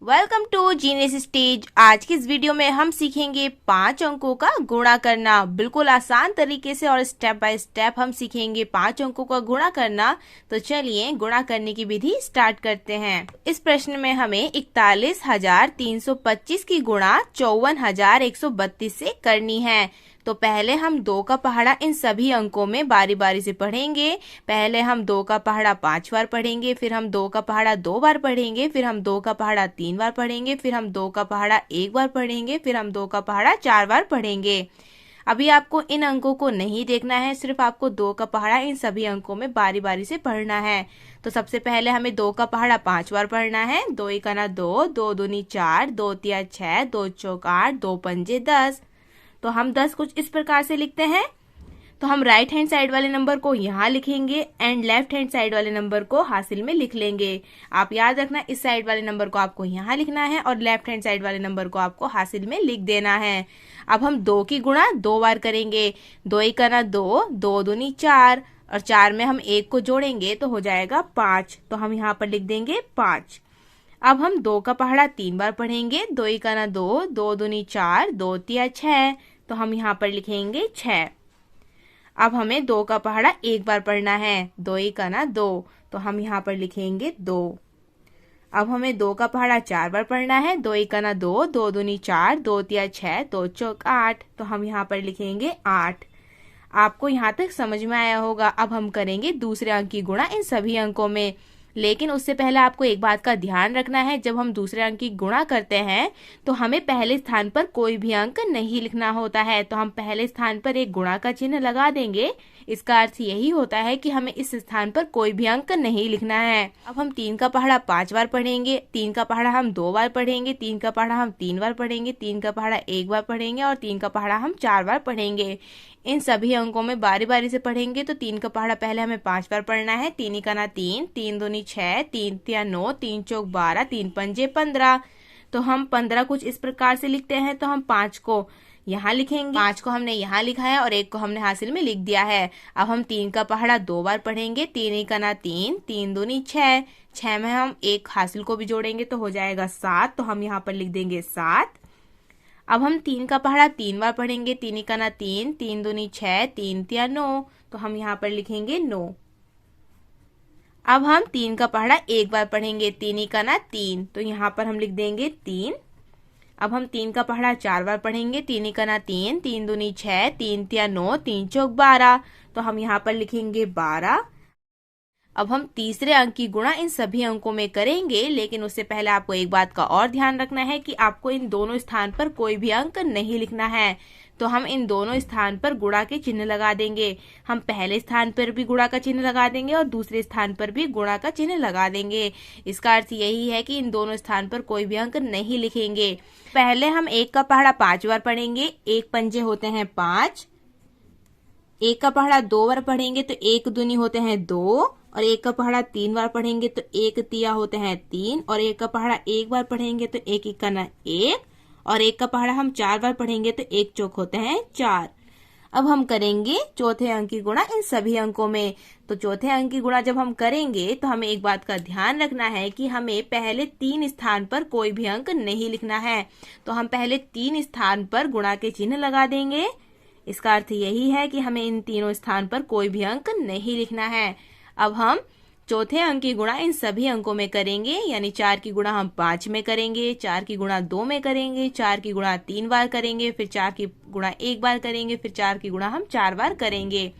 Welcome to genius stage. आज की इस वीडियो में हम सीखेंगे 5 अंकों का गुणा करना। बिल्कुल आसान तरीके से और स्टेप बाय स्टेप हम सीखेंगे 5 अंकों का गुणा करना। तो चलिए गुणा करने की विधि स्टार्ट करते हैं। इस प्रश्न में हमें 41,325 की गुणा 54,132 से करनी है। तो पहले हम 2 का पहाड़ा इन सभी अंकों में बारी बारी से पढ़ेंगे। पहले हम 2 का पहाड़ा 5 बार पढ़ेंगे, फिर हम 2 का पहाड़ा 2 बार पढ़ेंगे, फिर हम 2 का पहाड़ा 3 बार पढ़ेंगे, फिर हम 2 का पहाड़ा 1 बार पढ़ेंगे, फिर हम 2 का पहाड़ा 4 बार पढ़ेंगे। अभी आपको इन अंकों को नहीं देखना है, सिर्फ आपको 2 का पहाड़ा इन सभी अंकों में बारी बारी से पढ़ना है। तो सबसे पहले हमें 2 का पहाड़ा 5 बार पढ़ना है। 2 1 2, 2 दूनी 4, 2 तिया 6, 2 चौक 8, 2 पंजे 10। तो हम 10 कुछ इस प्रकार से लिखते हैं। तो हम राइट हैंड साइड वाले नंबर को यहाँ लिखेंगे एंड लेफ्ट हैंड साइड वाले नंबर को हासिल में लिख लेंगे। आप याद रखना, इस साइड वाले नंबर को आपको यहाँ लिखना है और लेफ्ट हैंड साइड वाले नंबर को आपको हासिल में लिख देना है। अब हम 2 की गुणा 2 बार करेंगे। 2 1 2, 2 दूनी 4 और 4 में हम 1 को जोड़ेंगे तो हो जाएगा 5। तो हम यहाँ पर लिख देंगे 5। अब हम 2 का पहाड़ा 3 बार पढ़ेंगे। 2 1 2, 2 दूनी 4, 2 तिया 6। तो हम यहाँ पर लिखेंगे 6। अब हमें 2 का पहाड़ा 1 बार पढ़ना है। 2 1 2, तो हम यहाँ पर लिखेंगे 2। अब हमें 2 का पहाड़ा 4 बार पढ़ना है। 2 1 2, 2 दूनी 4, 2 तिया 6, 2 चौक 8। तो हम यहाँ पर लिखेंगे 8। आपको यहाँ तक समझ में आया होगा। अब हम करेंगे दूसरे अंक की गुणा इन सभी अंकों में। लेकिन उससे पहले आपको एक बात का ध्यान रखना है, जब हम दूसरे अंक की गुणा करते हैं तो हमें पहले स्थान पर कोई भी अंक नहीं लिखना होता है। तो हम पहले स्थान पर एक गुणा का चिन्ह लगा देंगे। इसका अर्थ यही होता है कि हमें इस स्थान पर कोई भी अंक नहीं लिखना है। अब हम 3 का पहाड़ा 5 बार पढ़ेंगे। 3 का पहाड़ा हम 2 बार पढ़ेंगे। 3 का पहाड़ा हम 3 बार पढ़ेंगे। 3 का पहाड़ा 1 बार पढ़ेंगे और 3 का पहाड़ा हम 4 बार पढ़ेंगे। इन सभी अंकों में बारी बारी से पढ़ेंगे। तो 3 का पहाड़ा पहले हमें 5 बार पढ़ना है। 3 1 3, 3 दूनी 6, 3 तिया 9, 3 चौक 12, 3 पंजे 15। तो हम 15 कुछ इस प्रकार से लिखते हैं। तो हम 5 को यहाँ लिखेंगे। 5 को हमने यहाँ लिखा है और 1 को हमने हासिल में लिख दिया है। अब हम 3 का पहाड़ा 2 बार पढ़ेंगे। 3 1 3, 3 दूनी 6, 6 में हम 1 हासिल को भी जोड़ेंगे तो हो जाएगा 7। तो हम यहाँ पर लिख देंगे 7। अब हम 3 का पहाड़ा 3 बार पढ़ेंगे। 3 1 3, 3 दूनी 6, 3 तिया 9। तो हम यहाँ पर लिखेंगे 9। अब हम 3 का पहाड़ा 1 बार पढ़ेंगे। 3 1 3, तो यहाँ पर हम लिख देंगे 3। अब हम 3 का पहाड़ा 4 बार पढ़ेंगे। 3 1 3, 3 दूनी 6, 3 तिया 9, 3 चौक 12। तो हम यहाँ पर लिखेंगे 12। अब हम तीसरे अंक की गुणा इन सभी अंकों में करेंगे। लेकिन उससे पहले आपको एक बात का और ध्यान रखना है कि आपको इन दोनों स्थान पर कोई भी अंक नहीं लिखना है। तो हम इन दोनों स्थान पर गुणा के चिन्ह लगा देंगे। हम पहले स्थान पर भी गुणा का चिन्ह लगा देंगे और दूसरे स्थान पर भी गुणा का चिन्ह लगा देंगे। इसका अर्थ यही है कि इन दोनों स्थान पर कोई भी अंक नहीं लिखेंगे। पहले हम 1 का पहाड़ा 5 बार पढ़ेंगे। 1 पंजे होते हैं 5। 1 का पहाड़ा 2 बार पढ़ेंगे तो 1 दूनी होते हैं 2 और 1 का पहाड़ा 3 बार पढ़ेंगे तो 1 तिया होते हैं 3 और 1 का पहाड़ा 1 बार पढ़ेंगे तो 1 1 1 और 1 का पहाड़ा हम 4 बार पढ़ेंगे तो 1 चौक होते हैं 4। अब हम करेंगे चौथे अंक की गुणा इन सभी अंकों में। तो चौथे अंक की गुणा जब हम करेंगे तो हमें एक बात का ध्यान रखना है कि हमें पहले 3 स्थान पर कोई भी अंक नहीं लिखना है। तो हम पहले 3 स्थान पर गुणा के चिन्ह लगा देंगे। इसका अर्थ यही है कि हमें इन तीनों स्थान पर कोई भी अंक नहीं लिखना है। अब हम चौथे अंक की गुणा इन सभी अंकों में करेंगे। यानी 4 की गुणा हम 5 में करेंगे, 4 की गुणा 2 में करेंगे, 4 की गुणा 3 बार करेंगे, फिर 4 की गुणा 1 बार करेंगे, फिर 4 की गुणा हम 4 बार करेंगे।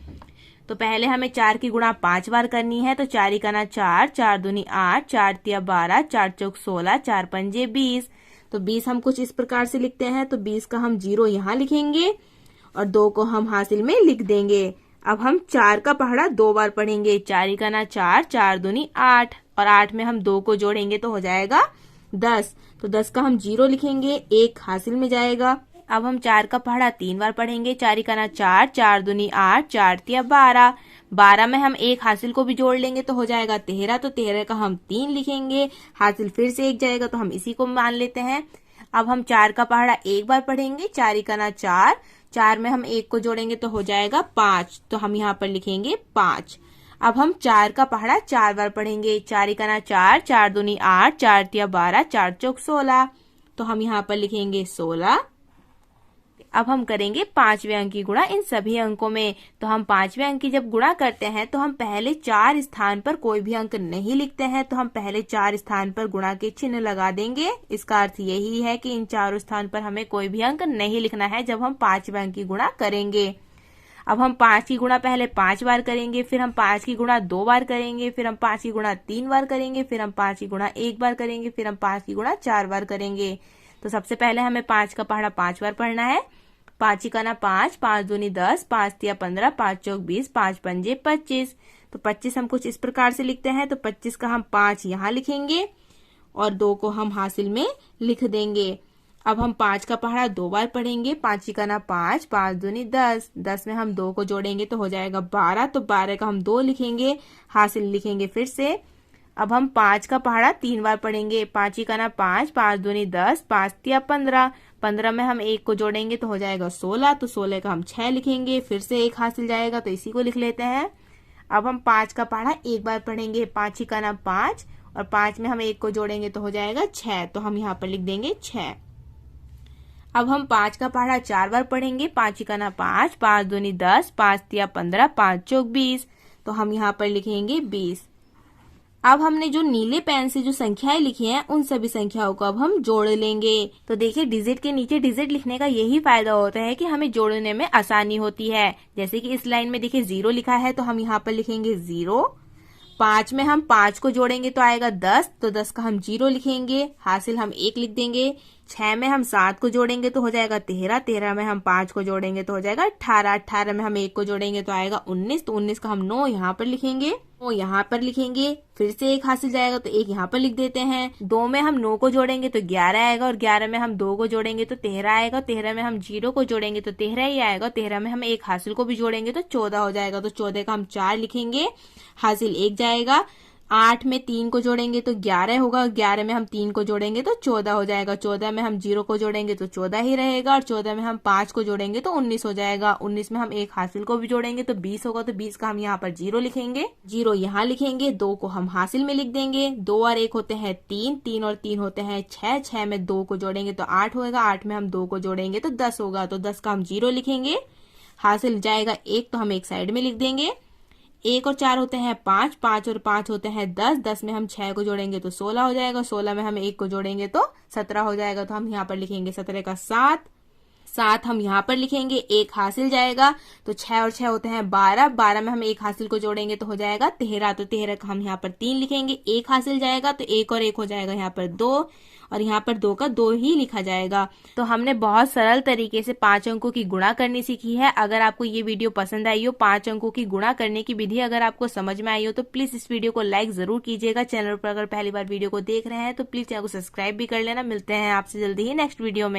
तो पहले हमें 4 की गुणा 5 बार करनी है। तो 4 1 4, 4 दूनी 8, 4 तिया 12, 4 चौक 16, 4 पंजे 20। तो 20 हम कुछ इस प्रकार से लिखते हैं। तो 20 का हम 0 यहाँ लिखेंगे और 2 को हम हासिल में लिख देंगे। अब हम 4 का पहाड़ा 2 बार पढ़ेंगे। 4 1 4, 4 दूनी 8 और 8 में हम 2 को जोड़ेंगे तो हो जाएगा 10। तो 10 का हम 0 लिखेंगे, 1 हासिल में जाएगा। अब हम 4 का पहाड़ा 3 बार पढ़ेंगे। 4 1 4, 4 दूनी 8, 4 तिया 12। 12 में हम 1 हासिल को भी जोड़ लेंगे तो हो जाएगा 13। तो 13 का हम 3 लिखेंगे, हासिल फिर से 1 जाएगा तो हम इसी को मान लेते हैं। अब हम 4 का पहाड़ा 1 बार पढ़ेंगे। 4 1 4, 4 में हम 1 को जोड़ेंगे तो हो जाएगा 5। तो हम यहाँ पर लिखेंगे 5। अब हम 4 का पहाड़ा 4 बार पढ़ेंगे। 4 एकना 4, 4 दूनी 8, 4 तिया 12, 4 चौक 16। तो हम यहाँ पर लिखेंगे 16। अब हम करेंगे 5वें अंक की गुणा इन सभी अंकों में। तो हम 5वें अंक की जब गुणा करते हैं तो हम पहले 4 स्थान पर कोई भी अंक नहीं लिखते हैं, तो हम पहले 4 स्थान पर गुणा के चिन्ह लगा देंगे। इसका अर्थ यही है कि इन चारों स्थान पर हमें कोई भी अंक नहीं लिखना है जब हम 5वें अंक की गुणा करेंगे। अब हम 5 की गुणा पहले 5 बार करेंगे, फिर हम 5 की गुणा 2 बार करेंगे, फिर हम 5 की गुणा 3 बार करेंगे, फिर हम 5 की गुणा 1 बार करेंगे, फिर हम 5 की गुणा 4 बार करेंगे। तो सबसे पहले हमें 5 का पहाड़ा 5 बार पढ़ना है। 5 एकना 5, 5 दूनी 10, 5 तिया 15, 5 चौक 20, 5 पंजे 25। तो 25 हम कुछ इस प्रकार से लिखते हैं। तो 25 का हम 5 यहाँ लिखेंगे और 2 को हम हासिल में लिख देंगे। अब हम 5 का पहाड़ा 2 बार पढ़ेंगे। 5 एकना 5, 5 दूनी 10, 10 में हम 2 को जोड़ेंगे तो हो जाएगा 12। तो 12 का हम 2 लिखेंगे, हासिल लिखेंगे फिर से। अब हम 5 का पहाड़ा 3 बार पढ़ेंगे। 5 एकना 5, 5 दूनी 10, 5 तिया 15, 15 में हम 1 को जोड़ेंगे तो हो जाएगा 16। तो 16 का हम 6 लिखेंगे, फिर से 1 हासिल जाएगा तो इसी को लिख लेते हैं। अब हम 5 का पहाड़ा 1 बार पढ़ेंगे। 5 एकना 5 और 5 में हम 1 को जोड़ेंगे तो हो जाएगा 6। तो हम यहाँ पर लिख देंगे 6। अब हम 5 का पहाड़ा 4 बार पढ़ेंगे। 5 एकना 5, 5 दूनी 10, 5 तिया 15, 5 चौक 20। तो हम यहाँ पर लिखेंगे 20। अब हमने जो नीले पेन से जो संख्याएं लिखी हैं उन सभी संख्याओं को अब हम जोड़ लेंगे। तो देखिए डिजिट के नीचे डिजिट लिखने का यही फायदा होता है कि हमें जोड़ने में आसानी होती है। जैसे कि इस लाइन में देखिए 0 लिखा है तो हम यहाँ पर लिखेंगे 0। 5 में हम 5 को जोड़ेंगे तो आएगा 10, तो 10 का हम 0 लिखेंगे, हासिल हम 1 लिख देंगे। 6 में हम 7 को जोड़ेंगे तो हो जाएगा 13, 13 में हम 5 को जोड़ेंगे तो हो जाएगा 18, 18 में हम 1 को जोड़ेंगे तो आएगा 19, तो 19 का हम 9 यहाँ पर लिखेंगे, 9 यहाँ पर लिखेंगे, फिर से 1 हासिल जाएगा तो 1 यहाँ पर लिख देते हैं। 2 में हम 9 को जोड़ेंगे तो 11 आएगा और 11 में हम 2 को जोड़ेंगे तो 13 आएगा, 13 में हम 0 को जोड़ेंगे तो 13 ही आएगा, 13 में हम 1 हासिल को भी जोड़ेंगे तो 14 हो जाएगा। तो 14 का हम 4 लिखेंगे, हासिल 1 जाएगा। 8 में 3 को जोड़ेंगे तो 11 होगा, 11 में हम 3 को जोड़ेंगे तो 14 हो जाएगा, 14 में हम 0 को जोड़ेंगे तो 14 ही रहेगा और 14 में हम 5 को जोड़ेंगे तो 19 हो जाएगा, 19 में हम 1 हासिल को भी जोड़ेंगे तो 20 होगा, तो 20 का हम यहाँ पर 0 लिखेंगे, 0 यहाँ लिखेंगे। 2 को हम हासिल में लिख देंगे, 2 और 1 होते हैं 3, 3 और 3 होते हैं 6, 6 में 2 को जोड़ेंगे तो 8 होगा, 8 में हम 2 को जोड़ेंगे तो 10 होगा, तो 10 का हम 0 लिखेंगे, हासिल जाएगा 1, तो हम एक साइड में लिख देंगे। 1 और 4 होते हैं 5, 5 और 5 होते हैं 10, 10 में हम 6 को जोड़ेंगे तो 16 हो जाएगा, 16 में हम 1 को जोड़ेंगे तो 17 हो जाएगा, तो हम यहाँ पर लिखेंगे 17 का 7, 7 हम यहाँ पर लिखेंगे, 1 हासिल जाएगा तो 6 और 6 होते हैं 12, 12 में हम 1 हासिल को जोड़ेंगे तो हो जाएगा 13, तो 13 का हम यहाँ पर 3 लिखेंगे, 1 हासिल जाएगा तो 1 और 1 हो जाएगा यहाँ पर 2 और यहाँ पर 2 का 2 ही लिखा जाएगा। तो हमने बहुत सरल तरीके से 5 अंकों की गुणा करनी सीखी है। अगर आपको ये वीडियो पसंद आई हो, 5 अंकों की गुणा करने की विधि अगर आपको समझ में आई हो तो प्लीज इस वीडियो को लाइक जरूर कीजिएगा। चैनल पर अगर पहली बार वीडियो को देख रहे हैं तो प्लीज चैनल को सब्सक्राइब भी कर लेना। मिलते हैं आपसे जल्दी ही नेक्स्ट वीडियो में।